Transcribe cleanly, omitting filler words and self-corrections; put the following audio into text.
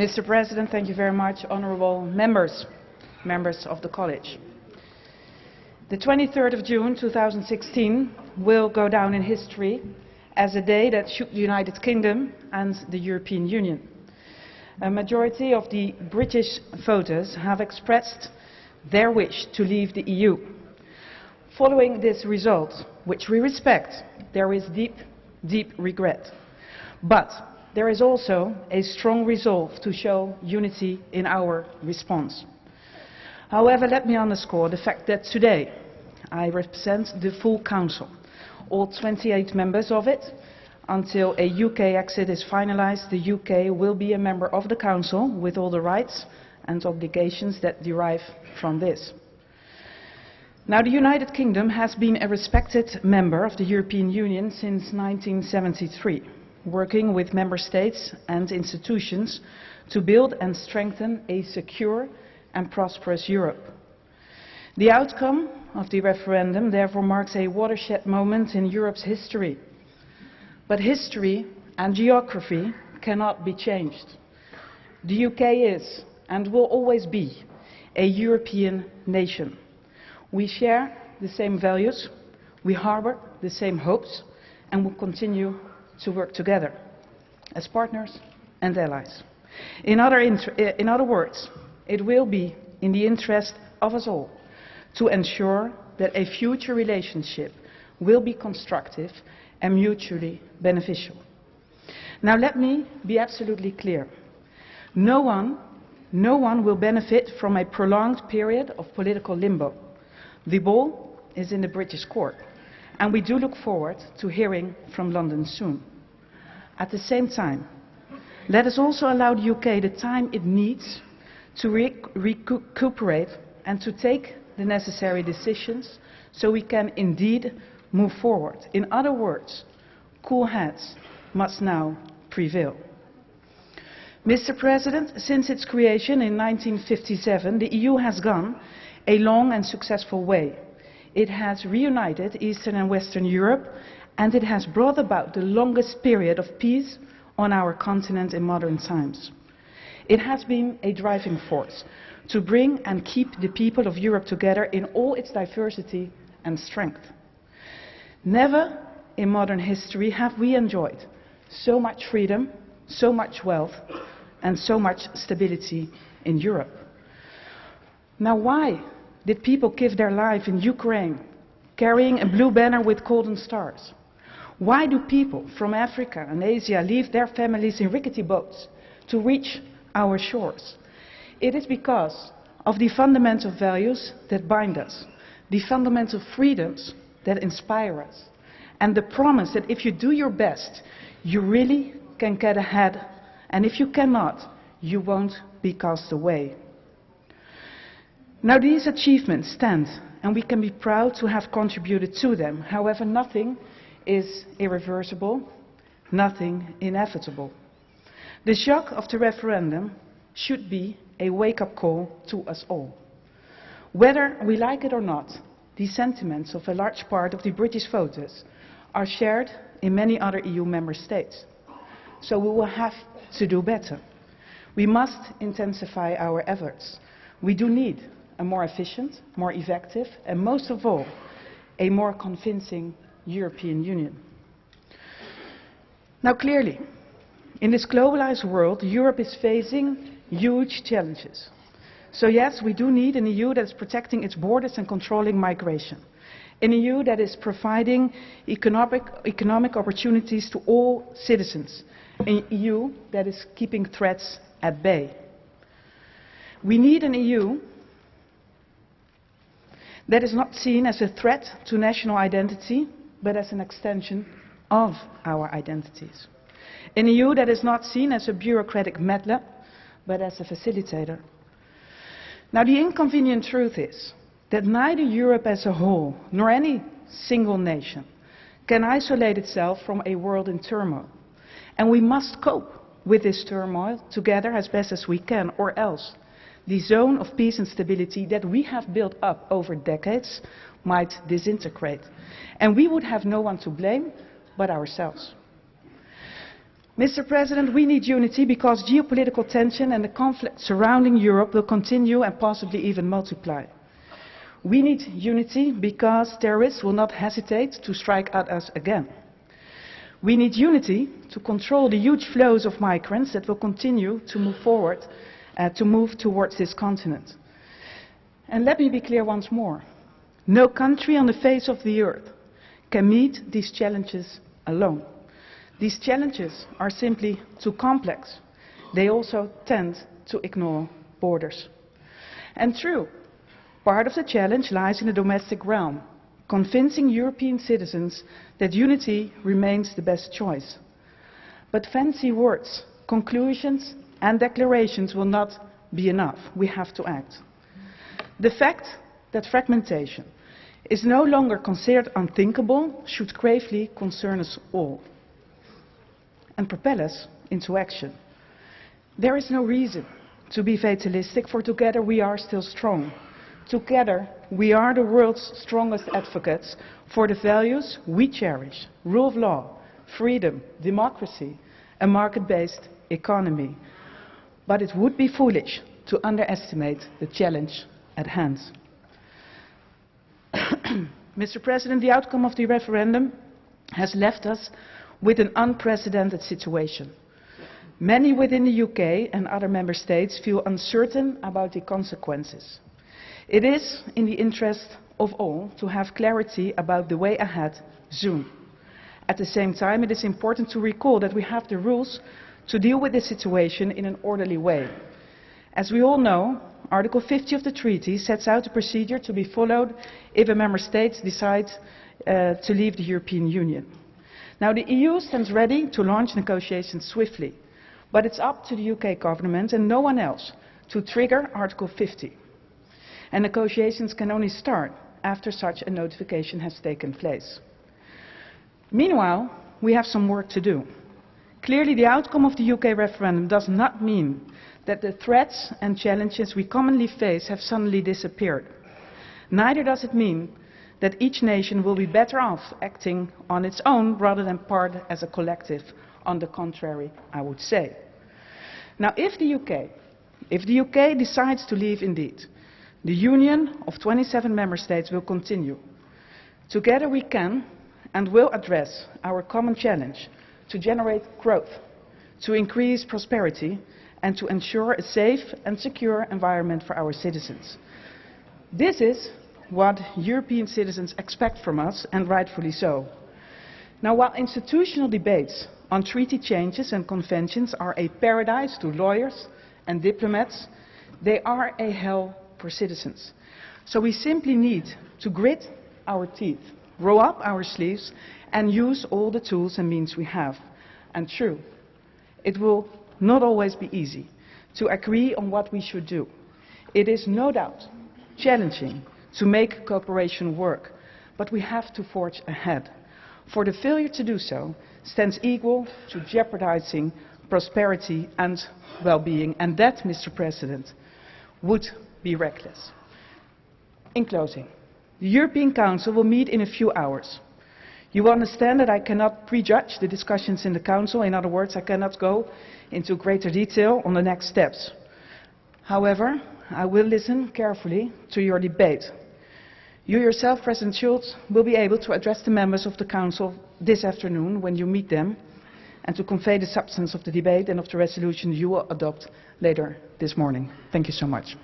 Mr. President, thank you very much. Honourable members, members of the College. The 23rd of June 2016 will go down in history as a day that shook the United Kingdom and the European Union. A majority of the British voters have expressed their wish to leave the EU. Following this result, which we respect, there is deep regret. But there is also a strong resolve to show unity in our response. However, let me underscore the fact that today I represent the full Council, all 28 members of it. Until a UK exit is finalised, the UK will be a member of the Council with all the rights and obligations that derive from this. Now, the United Kingdom has been a respected member of the European Union since 1973, working with member states and institutions to build and strengthen a secure and prosperous Europe. The outcome of the referendum therefore marks a watershed moment in Europe's history. But history and geography cannot be changed. The UK is and will always be a European nation. We share the same values, we harbour the same hopes, and will continue to work together as partners and allies. In other words, it will be in the interest of us all to ensure that a future relationship will be constructive and mutually beneficial. Now let me be absolutely clear. No one will benefit from a prolonged period of political limbo. The ball is in the British court, and we do look forward to hearing from London soon. At the same time, let us also allow the UK the time it needs to recuperate and to take the necessary decisions so we can indeed move forward. In other words, cool heads must now prevail. Mr. President, since its creation in 1957, the EU has gone a long and successful way. It has reunited Eastern and Western Europe, and it has brought about the longest period of peace on our continent in modern times. It has been a driving force to bring and keep the people of Europe together in all its diversity and strength. Never in modern history have we enjoyed so much freedom, so much wealth, and so much stability in Europe. Now, why did people give their life in Ukraine, carrying a blue banner with golden stars? Why do people from Africa and Asia leave their families in rickety boats to reach our shores? It is because of the fundamental values that bind us, the fundamental freedoms that inspire us, and the promise that if you do your best, you really can get ahead, and if you cannot, you won't be cast away. Now, these achievements stand, and we can be proud to have contributed to them. However, nothing is irreversible, nothing inevitable. The shock of the referendum should be a wake-up call to us all. Whether we like it or not, the sentiments of a large part of the British voters are shared in many other EU member states. So we will have to do better. We must intensify our efforts. We do need a more efficient, more effective, and most of all, a more convincing European Union. Now, clearly, in this globalized world, Europe is facing huge challenges. So yes, we do need an EU that is protecting its borders and controlling migration. An EU that is providing economic opportunities to all citizens. An EU that is keeping threats at bay. We need an EU that is not seen as a threat to national identity, but as an extension of our identities. An EU that is not seen as a bureaucratic meddler, but as a facilitator. Now, the inconvenient truth is that neither Europe as a whole, nor any single nation, can isolate itself from a world in turmoil. And we must cope with this turmoil together as best as we can, or else the zone of peace and stability that we have built up over decades might disintegrate. And we would have no one to blame but ourselves. Mr. President, we need unity because geopolitical tension and the conflict surrounding Europe will continue and possibly even multiply. We need unity because terrorists will not hesitate to strike at us again. We need unity to control the huge flows of migrants that will continue to move forward, to move towards this continent. And let me be clear once more. No country on the face of the earth can meet these challenges alone. These challenges are simply too complex. They also tend to ignore borders. And true, part of the challenge lies in the domestic realm, convincing European citizens that unity remains the best choice. But fancy words, conclusions and declarations will not be enough. We have to act. The fact that fragmentation is no longer considered unthinkable should gravely concern us all and propel us into action. There is no reason to be fatalistic, for together we are still strong. Together we are the world's strongest advocates for the values we cherish: rule of law, freedom, democracy, a market-based economy. But it would be foolish to underestimate the challenge at hand. Mr. President, the outcome of the referendum has left us with an unprecedented situation. Many within the UK and other member states feel uncertain about the consequences. It is in the interest of all to have clarity about the way ahead soon. At the same time, it is important to recall that we have the rules to deal with this situation in an orderly way. As we all know, Article 50 of the treaty sets out a procedure to be followed if a member state decides to leave the European Union. Now, the EU stands ready to launch negotiations swiftly, but it's up to the UK government and no one else to trigger Article 50. And negotiations can only start after such a notification has taken place. Meanwhile, we have some work to do. Clearly, the outcome of the UK referendum does not mean that the threats and challenges we commonly face have suddenly disappeared. Neither does it mean that each nation will be better off acting on its own rather than part as a collective. On the contrary, I would say. Now, if the UK decides to leave indeed, the union of 27 member states will continue. Together we can and will address our common challenge to generate growth, to increase prosperity, and to ensure a safe and secure environment for our citizens. This is what European citizens expect from us, and rightfully so. Now, while institutional debates on treaty changes and conventions are a paradise to lawyers and diplomats, they are a hell for citizens. So we simply need to grit our teeth, roll up our sleeves, and use all the tools and means we have. And true, it will not always be easy to agree on what we should do. It is no doubt challenging to make cooperation work, but we have to forge ahead. For the failure to do so stands equal to jeopardizing prosperity and well-being, and that, Mr. President, would be reckless. In closing, the European Council will meet in a few hours. You will understand that I cannot prejudge the discussions in the Council. In other words, I cannot go into greater detail on the next steps. However, I will listen carefully to your debate. You yourself, President Schulz, will be able to address the members of the Council this afternoon when you meet them, and to convey the substance of the debate and of the resolution you will adopt later this morning. Thank you so much.